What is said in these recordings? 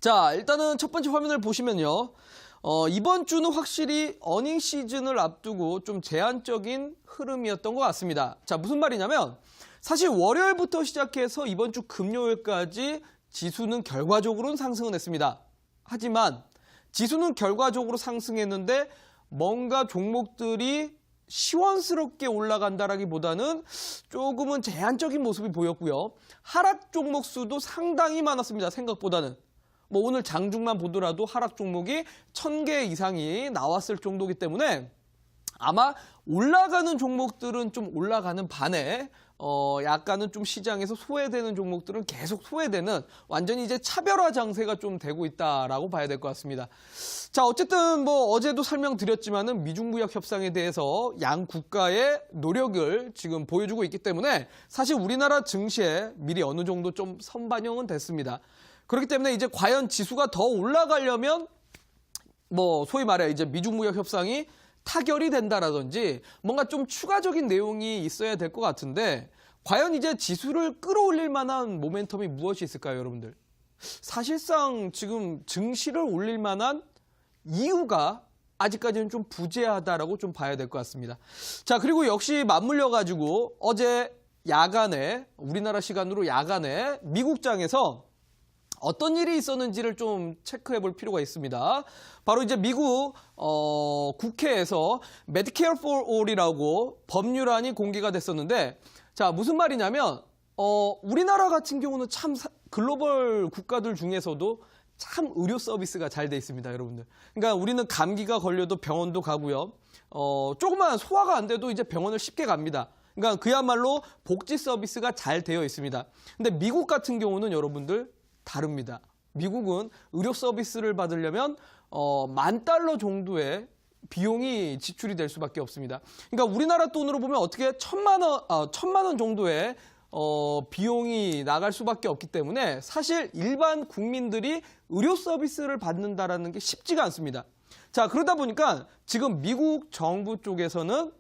자, 일단은 첫 번째 화면을 보시면요. 이번 주는 확실히 어닝 시즌을 앞두고 좀 제한적인 흐름이었던 것 같습니다. 자, 무슨 말이냐면 사실 월요일부터 시작해서 이번 주 금요일까지 지수는 결과적으로는 상승은 했습니다. 하지만 지수는 결과적으로 상승했는데 뭔가 종목들이 시원스럽게 올라간다라기보다는 조금은 제한적인 모습이 보였고요. 하락 종목 수도 상당히 많았습니다. 생각보다는. 오늘 장중만 보더라도 하락 종목이 1000개 이상이 나왔을 정도이기 때문에 아마 올라가는 종목들은 좀 올라가는 반에 약간은 좀 시장에서 소외되는 종목들은 계속 소외되는 완전히 이제 차별화 장세가 좀 되고 있다라고 봐야 될 것 같습니다. 자, 어쨌든 어제도 설명드렸지만은 미중 무역 협상에 대해서 양 국가의 노력을 지금 보여주고 있기 때문에 사실 우리나라 증시에 미리 어느 정도 좀 선반영은 됐습니다. 그렇기 때문에 이제 과연 지수가 더 올라가려면 소위 말해 이제 미중 무역 협상이 타결이 된다라든지 뭔가 좀 추가적인 내용이 있어야 될 것 같은데 과연 이제 지수를 끌어올릴 만한 모멘텀이 무엇이 있을까요, 여러분들? 사실상 지금 증시를 올릴 만한 이유가 아직까지는 좀 부재하다라고 좀 봐야 될 것 같습니다. 자, 그리고 역시 맞물려가지고 어제 야간에 우리나라 시간으로 야간에 미국장에서 어떤 일이 있었는지를 좀 체크해 볼 필요가 있습니다. 바로 이제 미국 국회에서 Medicare for All이라고 법률안이 공개가 됐었는데 자, 무슨 말이냐면 우리나라 같은 경우는 참 글로벌 국가들 중에서도 참 의료 서비스가 잘 돼 있습니다, 여러분들. 그러니까 우리는 감기가 걸려도 병원도 가고요. 조그만 소화가 안 돼도 이제 병원을 쉽게 갑니다. 그러니까 그야말로 복지 서비스가 잘 되어 있습니다. 근데 미국 같은 경우는 여러분들 다릅니다. 미국은 의료 서비스를 받으려면 $10,000 정도의 비용이 지출이 될 수밖에 없습니다. 그러니까 우리나라 돈으로 보면 어떻게 1,000만 원 정도의 비용이 나갈 수밖에 없기 때문에 사실 일반 국민들이 의료 서비스를 받는다라는 게 쉽지가 않습니다. 자, 그러다 보니까 지금 미국 정부 쪽에서는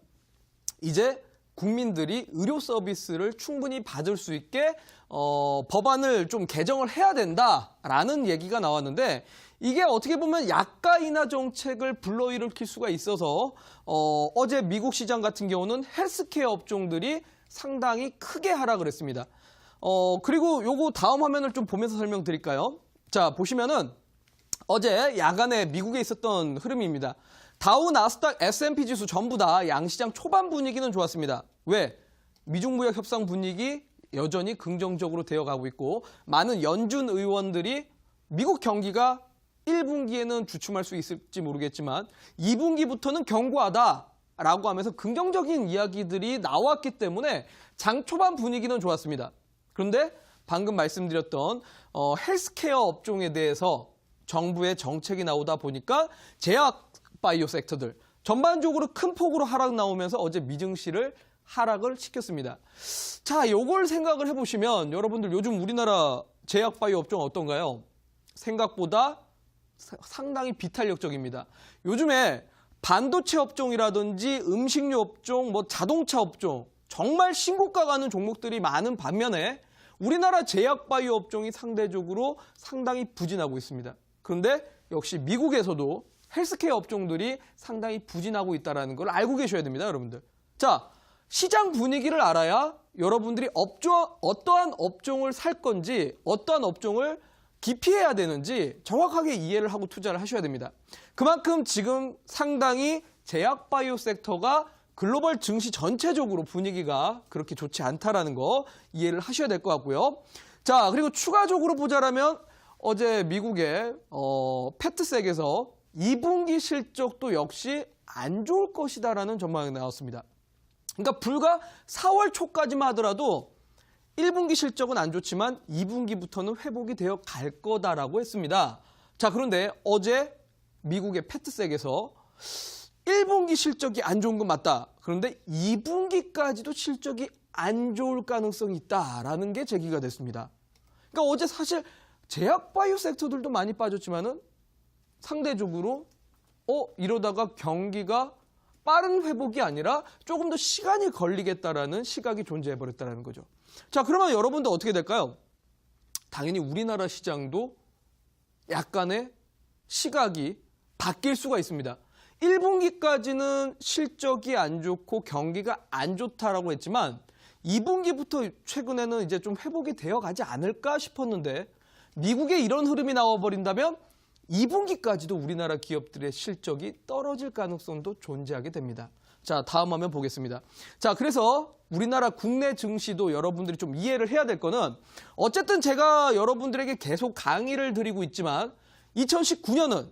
이제 국민들이 의료 서비스를 충분히 받을 수 있게 법안을 좀 개정을 해야 된다라는 얘기가 나왔는데 이게 어떻게 보면 약가 인하 정책을 불러일으킬 수가 있어서 어제 미국 시장 같은 경우는 헬스케어 업종들이 상당히 크게 하락을 했습니다. 그리고 요거 다음 화면을 좀 보면서 설명드릴까요? 자, 보시면은 어제 야간에 미국에 있었던 흐름입니다. 다우, 나스닥, S&P 지수 전부 다 양시장 초반 분위기는 좋았습니다. 왜? 미중 무역 협상 분위기 여전히 긍정적으로 되어가고 있고 많은 연준 의원들이 미국 경기가 1분기에는 주춤할 수 있을지 모르겠지만 2분기부터는 견고하다라고 하면서 긍정적인 이야기들이 나왔기 때문에 장 초반 분위기는 좋았습니다. 그런데 방금 말씀드렸던 헬스케어 업종에 대해서 정부의 정책이 나오다 보니까 제약 바이오 섹터들 전반적으로 큰 폭으로 하락 나오면서 어제 미증시를 하락을 시켰습니다. 자, 요걸 생각을 해보시면 여러분들 요즘 우리나라 제약 바이오 업종 어떤가요? 생각보다 상당히 비탄력적입니다. 요즘에 반도체 업종이라든지 음식료 업종, 자동차 업종 정말 신고가 가는 종목들이 많은 반면에 우리나라 제약 바이오 업종이 상대적으로 상당히 부진하고 있습니다. 그런데 역시 미국에서도 헬스케어 업종들이 상당히 부진하고 있다는 걸 알고 계셔야 됩니다, 여러분들. 자, 시장 분위기를 알아야 여러분들이 어떠한 업종을 살 건지 어떠한 업종을 기피해야 되는지 정확하게 이해를 하고 투자를 하셔야 됩니다. 그만큼 지금 상당히 제약 바이오 섹터가 글로벌 증시 전체적으로 분위기가 그렇게 좋지 않다라는 거 이해를 하셔야 될 것 같고요. 자, 그리고 추가적으로 보자라면 어제 미국의 패트색에서 2분기 실적도 역시 안 좋을 것이다라는 전망이 나왔습니다. 그러니까 불과 4월 초까지만 하더라도 1분기 실적은 안 좋지만 2분기부터는 회복이 되어 갈 거다라고 했습니다. 자, 그런데 어제 미국의 패트색에서 1분기 실적이 안 좋은 건 맞다. 그런데 2분기까지도 실적이 안 좋을 가능성이 있다라는 게 제기가 됐습니다. 그러니까 어제 사실 제약 바이오 섹터들도 많이 빠졌지만은 상대적으로 이러다가 경기가 빠른 회복이 아니라 조금 더 시간이 걸리겠다라는 시각이 존재해버렸다는 거죠. 자, 그러면 여러분도 어떻게 될까요? 당연히 우리나라 시장도 약간의 시각이 바뀔 수가 있습니다. 1분기까지는 실적이 안 좋고 경기가 안 좋다라고 했지만 2분기부터 최근에는 이제 좀 회복이 되어 가지 않을까 싶었는데 미국의 이런 흐름이 나와버린다면 2분기까지도 우리나라 기업들의 실적이 떨어질 가능성도 존재하게 됩니다. 자, 다음 화면 보겠습니다. 자, 그래서 우리나라 국내 증시도 여러분들이 좀 이해를 해야 될 거는 어쨌든 제가 여러분들에게 계속 강의를 드리고 있지만 2019년은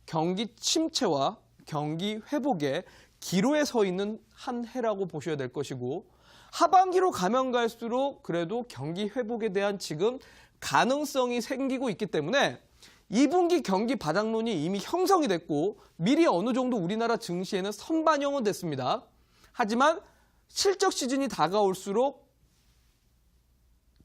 경기 침체와 경기 회복의 기로에 서 있는 한 해라고 보셔야 될 것이고 하반기로 가면 갈수록 그래도 경기 회복에 대한 지금 가능성이 생기고 있기 때문에 2분기 경기 바닥론이 이미 형성이 됐고 미리 어느 정도 우리나라 증시에는 선반영은 됐습니다. 하지만 실적 시즌이 다가올수록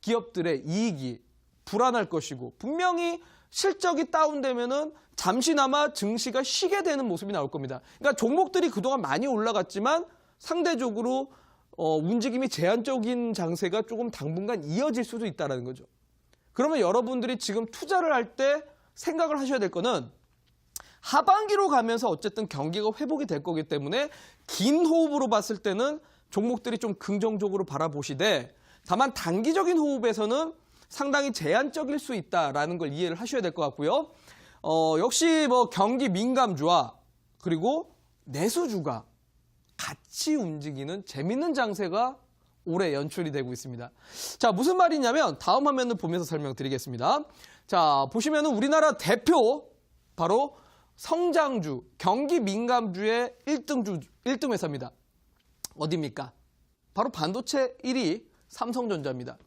기업들의 이익이 불안할 것이고 분명히 실적이 다운되면은 잠시나마 증시가 쉬게 되는 모습이 나올 겁니다. 그러니까 종목들이 그동안 많이 올라갔지만 상대적으로 움직임이 제한적인 장세가 조금 당분간 이어질 수도 있다는 거죠. 그러면 여러분들이 지금 투자를 할 때 생각을 하셔야 될 거는 하반기로 가면서 어쨌든 경기가 회복이 될 거기 때문에 긴 호흡으로 봤을 때는 종목들이 좀 긍정적으로 바라보시되 다만 단기적인 호흡에서는 상당히 제한적일 수 있다라는 걸 이해를 하셔야 될 것 같고요. 역시 뭐 경기 민감주와 그리고 내수주가 같이 움직이는 재밌는 장세가 올해 연출이 되고 있습니다. 자, 무슨 말이냐면 다음 화면을 보면서 설명드리겠습니다. 자, 보시면은 우리나라 대표 바로 성장주, 경기 민감주의 1등 회사입니다. 어디입니까? 바로 반도체 1위 삼성전자입니다.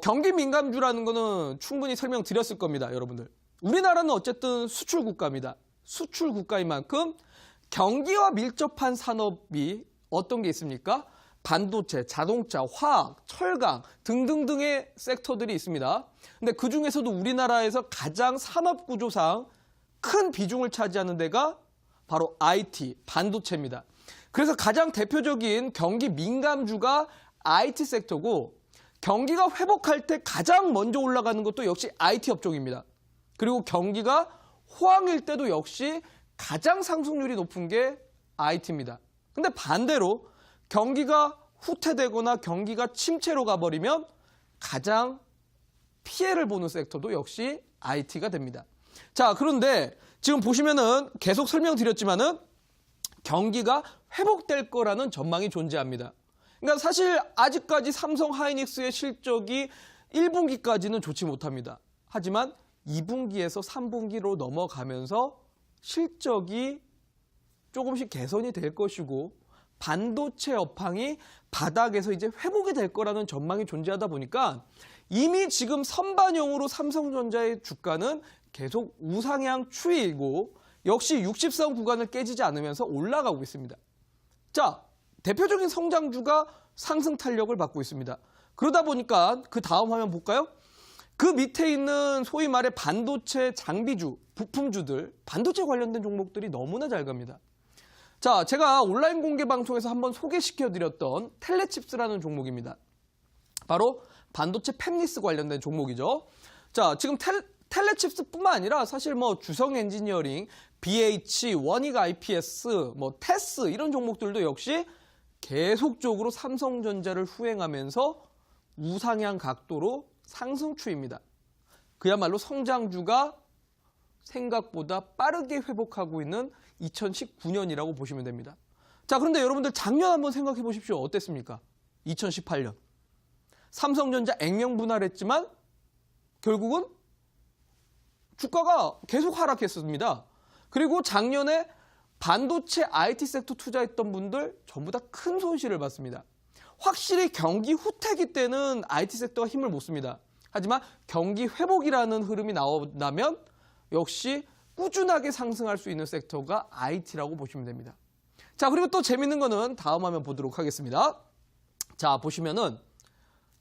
경기 민감주라는 거는 충분히 설명드렸을 겁니다, 여러분들. 우리나라는 어쨌든 수출 국가입니다. 수출 국가인 만큼 경기와 밀접한 산업이 어떤 게 있습니까? 반도체, 자동차, 화학, 철강 등등등의 섹터들이 있습니다. 근데 그 중에서도 우리나라에서 가장 산업 구조상 큰 비중을 차지하는 데가 바로 IT, 반도체입니다. 그래서 가장 대표적인 경기 민감주가 IT 섹터고 경기가 회복할 때 가장 먼저 올라가는 것도 역시 IT 업종입니다. 그리고 경기가 호황일 때도 역시 가장 상승률이 높은 게 IT입니다. 근데 반대로 경기가 후퇴되거나 경기가 침체로 가버리면 가장 피해를 보는 섹터도 역시 IT가 됩니다. 자, 그런데 지금 보시면은 계속 설명드렸지만은 경기가 회복될 거라는 전망이 존재합니다. 그러니까 사실 아직까지 삼성 하이닉스의 실적이 1분기까지는 좋지 못합니다. 하지만 2분기에서 3분기로 넘어가면서 실적이 조금씩 개선이 될 것이고 반도체 업황이 바닥에서 이제 회복이 될 거라는 전망이 존재하다 보니까 이미 지금 선반영으로 삼성전자의 주가는 계속 우상향 추이이고 역시 60선 구간을 깨지지 않으면서 올라가고 있습니다. 자, 대표적인 성장주가 상승 탄력을 받고 있습니다. 그러다 보니까 그 다음 화면 볼까요? 그 밑에 있는 소위 말해 반도체 장비주, 부품주들, 반도체 관련된 종목들이 너무나 잘 갑니다. 자, 제가 온라인 공개 방송에서 한번 소개시켜드렸던 텔레칩스라는 종목입니다. 바로 반도체 팹리스 관련된 종목이죠. 자, 지금 텔레칩스뿐만 아니라 사실 뭐 주성 엔지니어링, BH, 원익 IPS, 뭐 테스 이런 종목들도 역시 계속적으로 삼성전자를 후행하면서 우상향 각도로 상승 추입니다. 그야말로 성장주가 생각보다 빠르게 회복하고 있는 2019년이라고 보시면 됩니다. 자, 그런데 여러분들 작년 한번 생각해 보십시오. 어땠습니까? 2018년. 삼성전자 액면 분할했지만 결국은 주가가 계속 하락했습니다. 그리고 작년에 반도체 IT 섹터 투자했던 분들 전부 다 큰 손실을 봤습니다. 확실히 경기 후퇴기 때는 IT 섹터가 힘을 못 씁니다. 하지만 경기 회복이라는 흐름이 나오면 역시 꾸준하게 상승할 수 있는 섹터가 IT라고 보시면 됩니다. 자, 그리고 또 재밌는 거는 다음 화면 보도록 하겠습니다. 자, 보시면은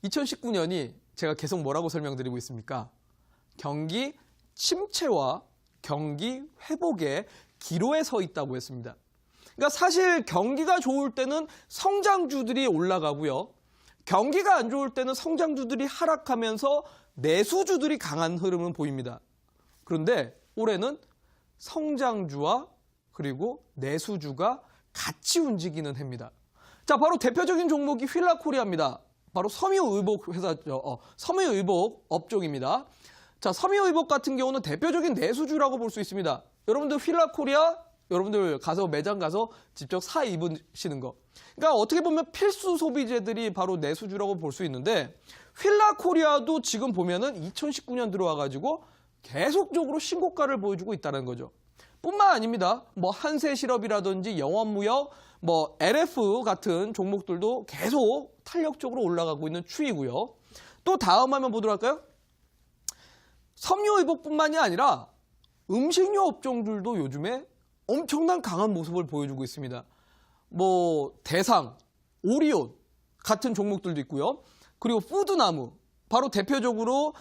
2019년이 제가 계속 뭐라고 설명드리고 있습니까? 경기 침체와 경기 회복의 기로에 서 있다고 했습니다. 그러니까 사실 경기가 좋을 때는 성장주들이 올라가고요. 경기가 안 좋을 때는 성장주들이 하락하면서 내수주들이 강한 흐름은 보입니다. 그런데 올해는 성장주와 그리고 내수주가 같이 움직이는 해입니다. 자, 바로 대표적인 종목이 휠라코리아입니다. 바로 섬유의복 회사죠. 섬유의복 업종입니다. 자, 섬유의복 같은 경우는 대표적인 내수주라고 볼 수 있습니다. 여러분들 휠라코리아 여러분들 가서 매장 가서 직접 사 입으시는 거. 그러니까 어떻게 보면 필수 소비재들이 바로 내수주라고 볼 수 있는데 휠라코리아도 지금 보면은 2019년 들어와가지고 계속적으로 신고가를 보여주고 있다는 거죠. 뿐만 아닙니다. 뭐 한세실업이라든지 영원무역, 뭐 LF 같은 종목들도 계속 탄력적으로 올라가고 있는 추이고요. 또 다음 화면 보도록 할까요? 섬유의복뿐만이 아니라 음식료 업종들도 요즘에 엄청난 강한 모습을 보여주고 있습니다. 뭐 대상, 오리온 같은 종목들도 있고요. 그리고 푸드나무, 바로 대표적으로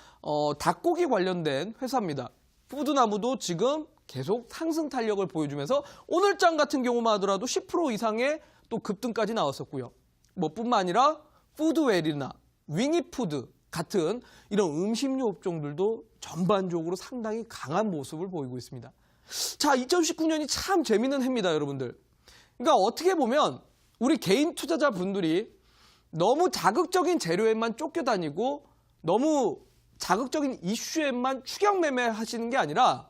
닭고기 관련된 회사입니다. 푸드나무도 지금 계속 상승 탄력을 보여주면서 오늘장 같은 경우만 하더라도 10% 이상의 또 급등까지 나왔었고요. 뭐 뿐만 아니라 푸드웰이나 윙이푸드 같은 이런 음식료 업종들도 전반적으로 상당히 강한 모습을 보이고 있습니다. 자, 2019년이 참 재밌는 해입니다, 여러분들. 그러니까 어떻게 보면 우리 개인 투자자분들이 너무 자극적인 재료에만 쫓겨다니고 너무 자극적인 이슈에만 추격 매매하시는 게 아니라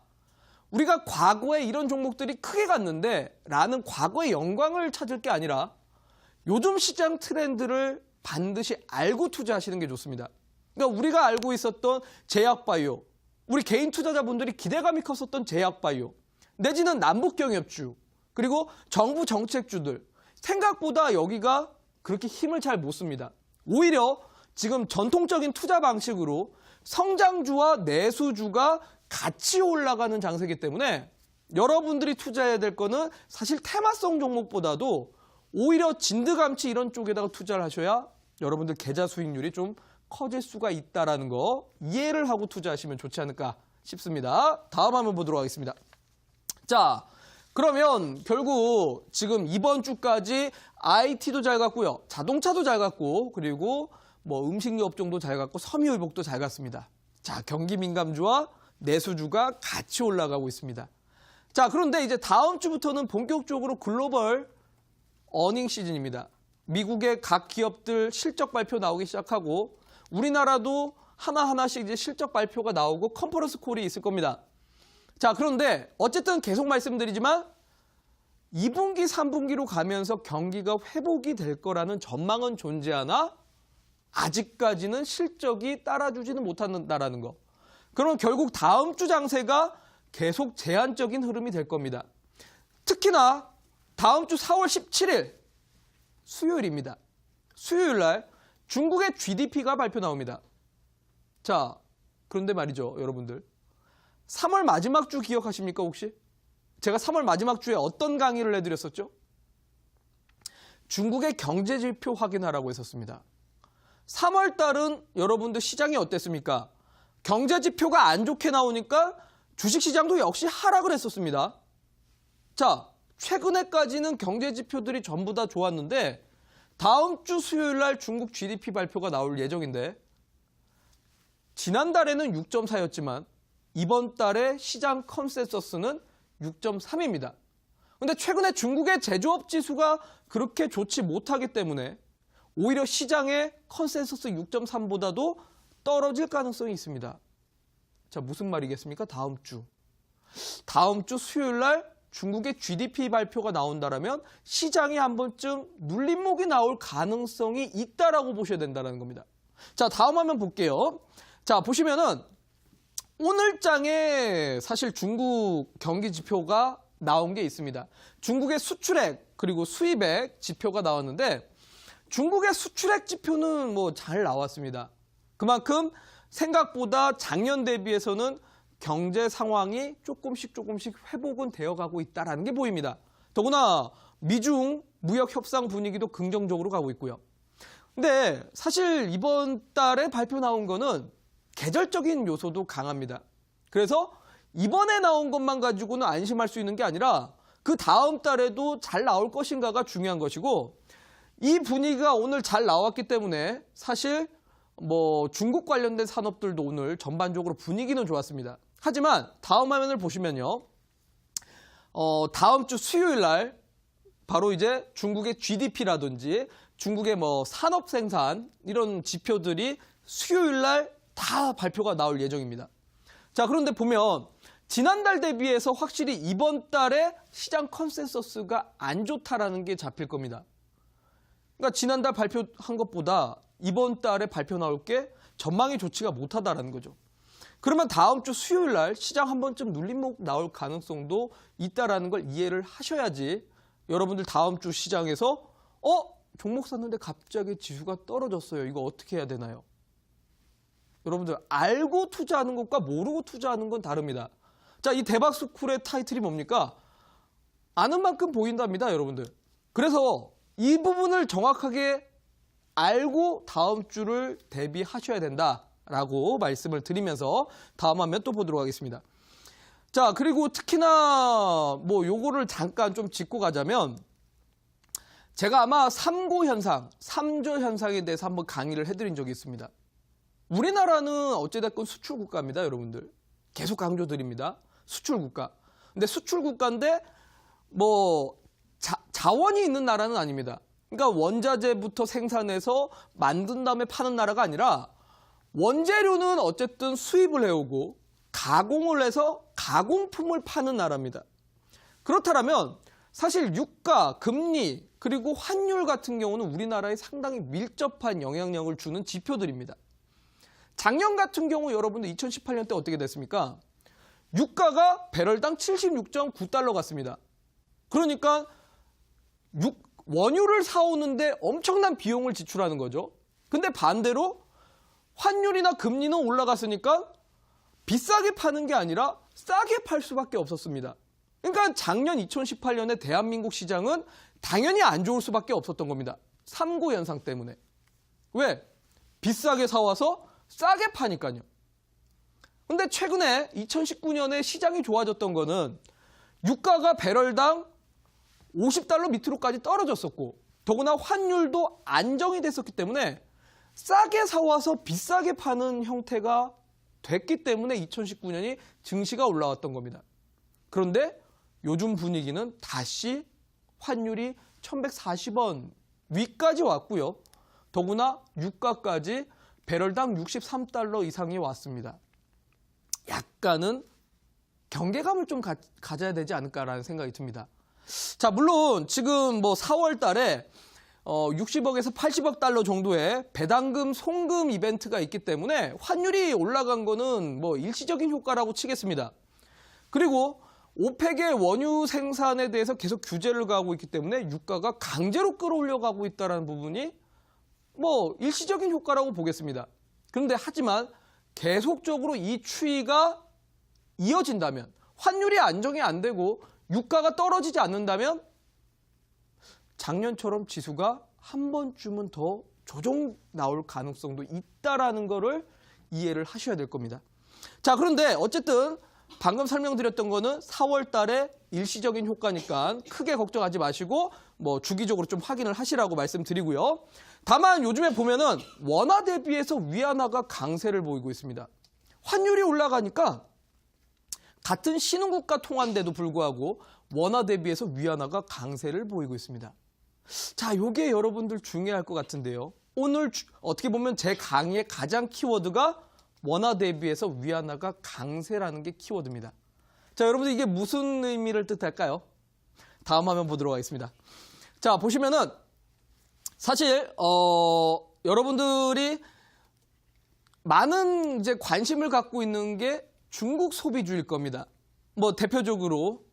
우리가 과거에 이런 종목들이 크게 갔는데 라는 과거의 영광을 찾을 게 아니라 요즘 시장 트렌드를 반드시 알고 투자하시는 게 좋습니다. 그러니까 우리가 알고 있었던 제약바이오, 우리 개인 투자자분들이 기대감이 컸었던 제약바이오, 내지는 남북경협주, 그리고 정부 정책주들, 생각보다 여기가 그렇게 힘을 잘 못 씁니다. 오히려 지금 전통적인 투자 방식으로 성장주와 내수주가 같이 올라가는 장세이기 때문에 여러분들이 투자해야 될 거는 사실 테마성 종목보다도 오히려 진드감치 이런 쪽에다가 투자를 하셔야 여러분들 계좌 수익률이 좀 커질 수가 있다는 거 이해를 하고 투자하시면 좋지 않을까 싶습니다. 다음 한번 보도록 하겠습니다. 자, 그러면 결국 지금 이번 주까지 IT도 잘 갔고요. 자동차도 잘 갔고 그리고 뭐 음식료 업종도 잘 갔고 섬유의복도 잘 갔습니다. 자, 경기 민감주와 내수주가 같이 올라가고 있습니다. 자, 그런데 이제 다음 주부터는 본격적으로 글로벌 어닝 시즌입니다. 미국의 각 기업들 실적 발표 나오기 시작하고 우리나라도 하나하나씩 이제 실적 발표가 나오고 컨퍼런스 콜이 있을 겁니다. 자, 그런데 어쨌든 계속 말씀드리지만 2분기, 3분기로 가면서 경기가 회복이 될 거라는 전망은 존재하나 아직까지는 실적이 따라주지는 못한다는 거. 그러면 결국 다음 주 장세가 계속 제한적인 흐름이 될 겁니다. 특히나 다음 주 4월 17일 수요일입니다. 수요일 날 중국의 GDP가 발표 나옵니다. 자, 그런데 말이죠, 여러분들. 3월 마지막 주 기억하십니까, 혹시? 제가 3월 마지막 주에 어떤 강의를 해드렸었죠? 중국의 경제지표 확인하라고 했었습니다. 3월 달은 여러분들 시장이 어땠습니까? 경제지표가 안 좋게 나오니까 주식시장도 역시 하락을 했었습니다. 자, 최근에까지는 경제지표들이 전부 다 좋았는데 다음 주 수요일 날 중국 GDP 발표가 나올 예정인데 지난달에는 6.4였지만 이번 달에 시장 컨센서스는 6.3입니다. 그런데 최근에 중국의 제조업 지수가 그렇게 좋지 못하기 때문에 오히려 시장의 컨센서스 6.3보다도 떨어질 가능성이 있습니다. 자, 무슨 말이겠습니까? 다음 주 수요일 날 중국의 GDP 발표가 나온다라면 시장이 한 번쯤 눌림목이 나올 가능성이 있다라고 보셔야 된다는 겁니다. 자, 다음 화면 볼게요. 자, 보시면은 오늘 장에 사실 중국 경기 지표가 나온 게 있습니다. 중국의 수출액 그리고 수입액 지표가 나왔는데 중국의 수출액 지표는 뭐 잘 나왔습니다. 그만큼 생각보다 작년 대비해서는 경제 상황이 조금씩 회복은 되어가고 있다는 게 보입니다. 더구나 미중 무역 협상 분위기도 긍정적으로 가고 있고요. 근데 사실 이번 달에 발표 나온 거는 계절적인 요소도 강합니다. 그래서 이번에 나온 것만 가지고는 안심할 수 있는 게 아니라 그 다음 달에도 잘 나올 것인가가 중요한 것이고 이 분위기가 오늘 잘 나왔기 때문에 사실 뭐 중국 관련된 산업들도 오늘 전반적으로 분위기는 좋았습니다. 하지만 다음 화면을 보시면요. 다음 주 수요일 날 바로 이제 중국의 GDP라든지 중국의 뭐 산업 생산 이런 지표들이 수요일 날 다 발표가 나올 예정입니다. 자, 그런데 보면 지난달 대비해서 확실히 이번 달에 시장 컨센서스가 안 좋다라는 게 잡힐 겁니다. 그러니까 지난달 발표한 것보다 이번 달에 발표 나올 게 전망이 좋지가 못하다라는 거죠. 그러면 다음 주 수요일 날 시장 한 번쯤 눌림목 나올 가능성도 있다라는 걸 이해를 하셔야지 여러분들 다음 주 시장에서 종목 샀는데 갑자기 지수가 떨어졌어요. 이거 어떻게 해야 되나요? 여러분들 알고 투자하는 것과 모르고 투자하는 건 다릅니다. 자, 이 대박스쿨의 타이틀이 뭡니까? 아는 만큼 보인답니다, 여러분들. 그래서 이 부분을 정확하게 알고 다음 주를 대비하셔야 된다라고 말씀을 드리면서 다음 화면 또 보도록 하겠습니다. 자, 그리고 특히나 뭐 요거를 잠깐 좀 짚고 가자면 제가 아마 3고 현상, 3조 현상에 대해서 한번 강의를 해드린 적이 있습니다. 우리나라는 어찌됐건 수출 국가입니다, 여러분들. 계속 강조드립니다. 수출 국가. 근데 수출 국가인데 뭐 자원이 있는 나라는 아닙니다. 그러니까 원자재부터 생산해서 만든 다음에 파는 나라가 아니라 원재료는 어쨌든 수입을 해오고 가공을 해서 가공품을 파는 나라입니다. 그렇다면 사실 유가, 금리, 그리고 환율 같은 경우는 우리나라에 상당히 밀접한 영향력을 주는 지표들입니다. 작년 같은 경우 여러분들 2018년 때 어떻게 됐습니까? 유가가 배럴당 76.9달러 갔습니다. 그러니까 원유를 사오는데 엄청난 비용을 지출하는 거죠. 근데 반대로 환율이나 금리는 올라갔으니까 비싸게 파는 게 아니라 싸게 팔 수밖에 없었습니다. 그러니까 작년 2018년에 대한민국 시장은 당연히 안 좋을 수밖에 없었던 겁니다. 3고 현상 때문에. 왜? 비싸게 사와서 싸게 파니까요. 근데 최근에 2019년에 시장이 좋아졌던 거는 유가가 배럴당 50달러 밑으로까지 떨어졌었고 더구나 환율도 안정이 됐었기 때문에 싸게 사와서 비싸게 파는 형태가 됐기 때문에 2019년이 증시가 올라왔던 겁니다. 그런데 요즘 분위기는 다시 환율이 1140원 위까지 왔고요. 더구나 유가까지 배럴당 63달러 이상이 왔습니다. 약간은 경계감을 좀 가져야 되지 않을까라는 생각이 듭니다. 자, 물론 지금 뭐 4월 달에 60억에서 80억 달러 정도의 배당금 송금 이벤트가 있기 때문에 환율이 올라간 거는 뭐 일시적인 효과라고 치겠습니다. 그리고 오펙의 원유 생산에 대해서 계속 규제를 가하고 있기 때문에 유가가 강제로 끌어올려가고 있다는 부분이 뭐 일시적인 효과라고 보겠습니다. 그런데 하지만 계속적으로 이 추이가 이어진다면 환율이 안정이 안 되고 유가가 떨어지지 않는다면 작년처럼 지수가 한 번쯤은 더 조정 나올 가능성도 있다라는 거를 이해를 하셔야 될 겁니다. 자, 그런데 어쨌든 방금 설명드렸던 거는 4월 달에 일시적인 효과니까 크게 걱정하지 마시고 뭐 주기적으로 좀 확인을 하시라고 말씀드리고요. 다만 요즘에 보면은 원화 대비해서 위안화가 강세를 보이고 있습니다. 환율이 올라가니까 같은 신흥국가 통화인데도 불구하고 원화 대비해서 위안화가 강세를 보이고 있습니다. 자, 요게 여러분들 중요할 것 같은데요. 오늘 어떻게 보면 제 강의의 가장 키워드가 원화 대비해서 위안화가 강세라는 게 키워드입니다. 자, 여러분들 이게 무슨 의미를 뜻할까요? 다음 화면 보도록 하겠습니다. 자, 보시면은 사실 여러분들이 많은 이제 관심을 갖고 있는 게 중국 소비주일 겁니다. 뭐 대표적으로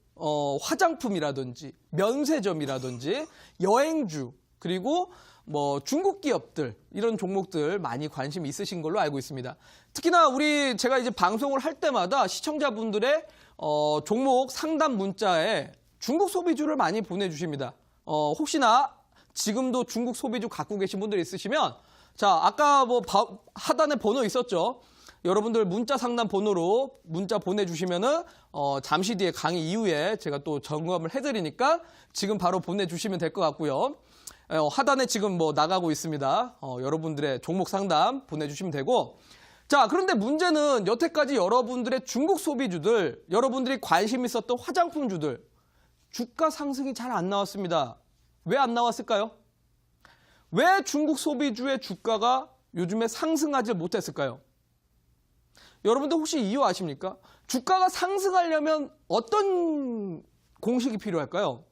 화장품이라든지 면세점이라든지 여행주 그리고 뭐 중국 기업들 이런 종목들 많이 관심 있으신 걸로 알고 있습니다. 특히나 제가 이제 방송을 할 때마다 시청자분들의 종목 상담 문자에 중국 소비주를 많이 보내주십니다. 혹시나 지금도 중국 소비주 갖고 계신 분들 있으시면 자, 아까 뭐 하단에 번호 있었죠. 여러분들 문자 상담 번호로 문자 보내주시면은 잠시 뒤에 강의 이후에 제가 또 점검을 해드리니까 지금 바로 보내주시면 될 것 같고요. 하단에 지금 뭐 나가고 있습니다. 여러분들의 종목 상담 보내주시면 되고 자, 그런데 문제는 여태까지 여러분들의 중국 소비주들, 여러분들이 관심 있었던 화장품주들, 주가 상승이 잘 안 나왔습니다. 왜 안 나왔을까요? 왜 중국 소비주의 주가가 요즘에 상승하지 못했을까요? 여러분들 혹시 이유 아십니까? 주가가 상승하려면 어떤 공식이 필요할까요?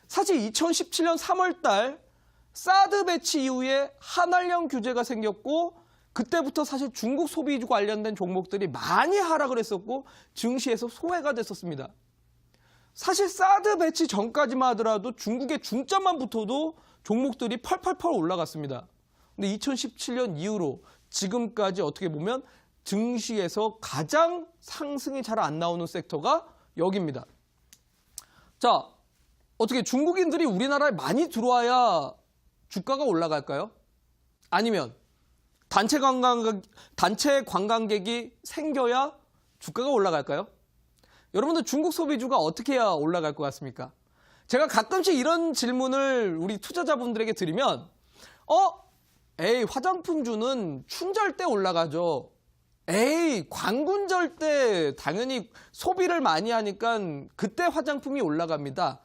사실 2017년 3월 달 사드 배치 이후에 한한령 규제가 생겼고 그때부터 사실 중국 소비주 관련된 종목들이 많이 하락을 했었고 증시에서 소외가 됐었습니다. 사실 사드 배치 전까지만 하더라도 중국의 중점만 붙어도 종목들이 펄펄펄 올라갔습니다. 근데 2017년 이후로 지금까지 어떻게 보면 증시에서 가장 상승이 잘 안 나오는 섹터가 여기입니다. 자, 어떻게 중국인들이 우리나라에 많이 들어와야 주가가 올라갈까요? 아니면 단체 관광객이 생겨야 주가가 올라갈까요? 여러분들 중국 소비주가 어떻게 해야 올라갈 것 같습니까? 제가 가끔씩 이런 질문을 우리 투자자분들에게 드리면 에이 화장품주는 춘절 때 올라가죠. 에이 광군절 때 당연히 소비를 많이 하니까 그때 화장품이 올라갑니다.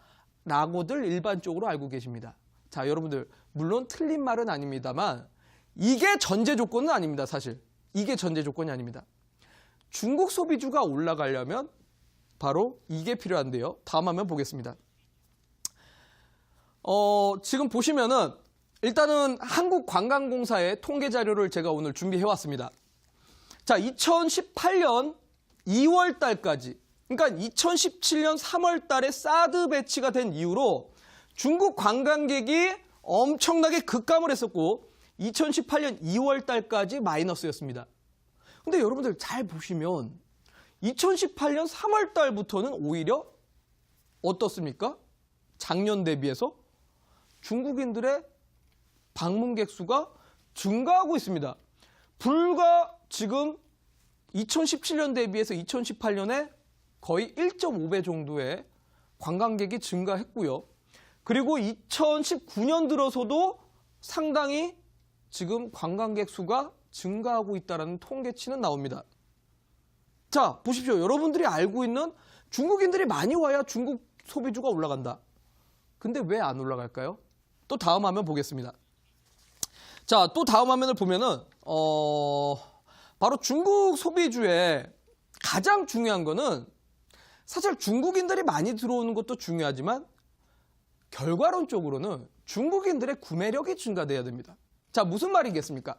라고들 일반적으로 알고 계십니다. 자, 여러분들 물론 틀린 말은 아닙니다만 이게 전제 조건은 아닙니다. 사실 이게 전제 조건이 아닙니다. 중국 소비주가 올라가려면 바로 이게 필요한데요. 다음 화면 보겠습니다. 지금 보시면은 일단은 한국관광공사의 통계 자료를 제가 오늘 준비해 왔습니다. 자, 2018년 2월 달까지, 그러니까 2017년 3월 달에 사드 배치가 된 이후로 중국 관광객이 엄청나게 급감을 했었고 2018년 2월 달까지 마이너스였습니다. 근데 여러분들 잘 보시면 2018년 3월 달부터는 오히려 어떻습니까? 작년 대비해서 중국인들의 방문객 수가 증가하고 있습니다. 불과 지금 2017년 대비해서 2018년에 거의 1.5배 정도의 관광객이 증가했고요. 그리고 2019년 들어서도 상당히 지금 관광객 수가 증가하고 있다는 통계치는 나옵니다. 자, 보십시오. 여러분들이 알고 있는 중국인들이 많이 와야 중국 소비주가 올라간다. 근데 왜 안 올라갈까요? 또 다음 화면 보겠습니다. 자, 또 다음 화면을 보면은 바로 중국 소비주의 가장 중요한 거는 사실 중국인들이 많이 들어오는 것도 중요하지만 결과론적으로는 중국인들의 구매력이 증가돼야 됩니다. 자, 무슨 말이겠습니까?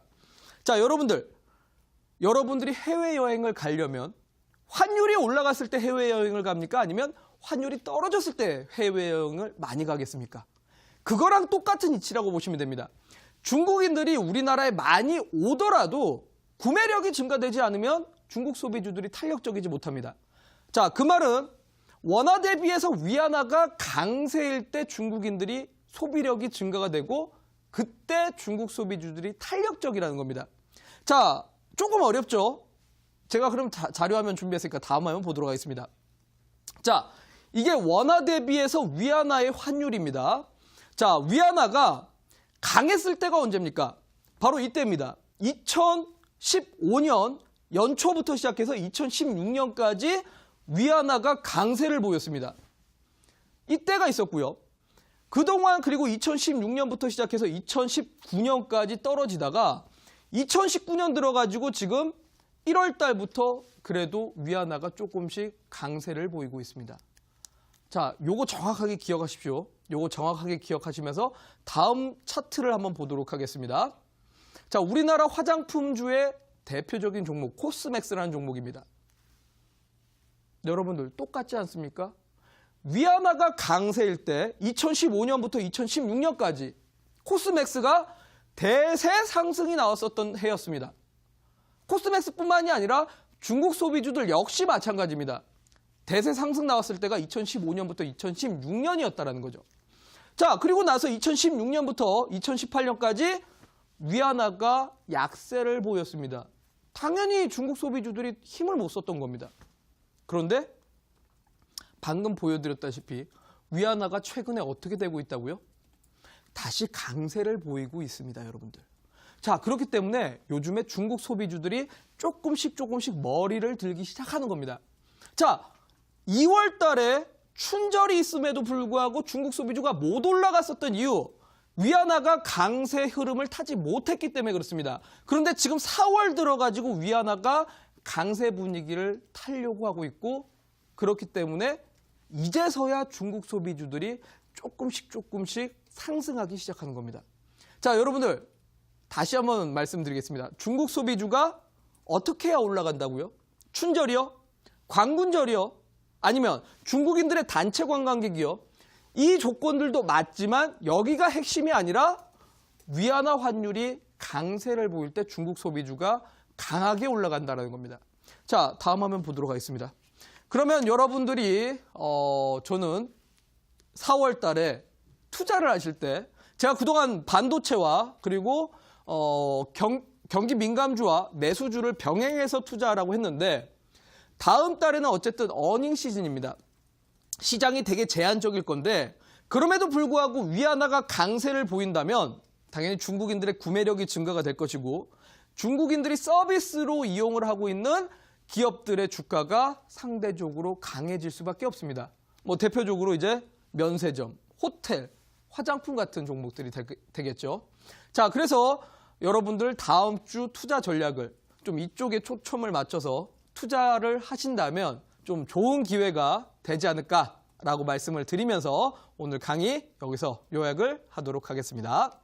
자, 여러분들이 해외여행을 가려면 환율이 올라갔을 때 해외여행을 갑니까? 아니면 환율이 떨어졌을 때 해외여행을 많이 가겠습니까? 그거랑 똑같은 이치라고 보시면 됩니다. 중국인들이 우리나라에 많이 오더라도 구매력이 증가되지 않으면 중국 소비주들이 탄력적이지 못합니다. 자, 그 말은 원화 대비해서 위안화가 강세일 때 중국인들이 소비력이 증가가 되고 그때 중국 소비주들이 탄력적이라는 겁니다. 자, 조금 어렵죠? 제가 그럼 자료화면 준비했으니까 다음 화면 보도록 하겠습니다. 자, 이게 원화 대비해서 위안화의 환율입니다. 자, 위안화가 강했을 때가 언제입니까? 바로 이때입니다. 2015년 연초부터 시작해서 2016년까지 위안화가 강세를 보였습니다. 이때가 있었고요. 그동안 그리고 2016년부터 시작해서 2019년까지 떨어지다가 2019년 들어가지고 지금 1월 달부터 그래도 위안화가 조금씩 강세를 보이고 있습니다. 자, 요거 정확하게 기억하십시오. 요거 정확하게 기억하시면서 다음 차트를 한번 보도록 하겠습니다. 자, 우리나라 화장품주의 대표적인 종목 코스맥스라는 종목입니다. 여러분들 똑같지 않습니까? 위안화가 강세일 때 2015년부터 2016년까지 코스맥스가 대세 상승이 나왔었던 해였습니다. 코스맥스뿐만이 아니라 중국 소비주들 역시 마찬가지입니다. 대세 상승 나왔을 때가 2015년부터 2016년이었다는 거죠. 자, 그리고 나서 2016년부터 2018년까지 위안화가 약세를 보였습니다. 당연히 중국 소비주들이 힘을 못 썼던 겁니다. 그런데 방금 보여드렸다시피 위안화가 최근에 어떻게 되고 있다고요? 다시 강세를 보이고 있습니다, 여러분들. 자, 그렇기 때문에 요즘에 중국 소비주들이 조금씩 머리를 들기 시작하는 겁니다. 자, 2월 달에 춘절이 있음에도 불구하고 중국 소비주가 못 올라갔었던 이유, 위안화가 강세 흐름을 타지 못했기 때문에 그렇습니다. 그런데 지금 4월 들어가지고 위안화가 강세 분위기를 타려고 하고 있고, 그렇기 때문에 이제서야 중국 소비주들이 조금씩 상승하기 시작하는 겁니다. 자, 여러분들 다시 한번 말씀드리겠습니다. 중국 소비주가 어떻게 해야 올라간다고요? 춘절이요? 광군절이요? 아니면 중국인들의 단체 관광객이요? 이 조건들도 맞지만 여기가 핵심이 아니라 위안화 환율이 강세를 보일 때 중국 소비주가 강하게 올라간다는 겁니다. 자, 다음 화면 보도록 하겠습니다. 그러면 여러분들이 저는 4월 달에 투자를 하실 때 제가 그동안 반도체와 그리고 경기 민감주와 매수주를 병행해서 투자하라고 했는데, 다음 달에는 어쨌든 어닝 시즌입니다. 시장이 되게 제한적일 건데, 그럼에도 불구하고 위안화가 강세를 보인다면 당연히 중국인들의 구매력이 증가가 될 것이고, 중국인들이 서비스로 이용을 하고 있는 기업들의 주가가 상대적으로 강해질 수밖에 없습니다. 뭐 대표적으로 이제 면세점, 호텔, 화장품 같은 종목들이 되겠죠. 자, 그래서 여러분들 다음 주 투자 전략을 좀 이쪽에 초점을 맞춰서 투자를 하신다면 좀 좋은 기회가 되지 않을까라고 말씀을 드리면서 오늘 강의 여기서 요약을 하도록 하겠습니다.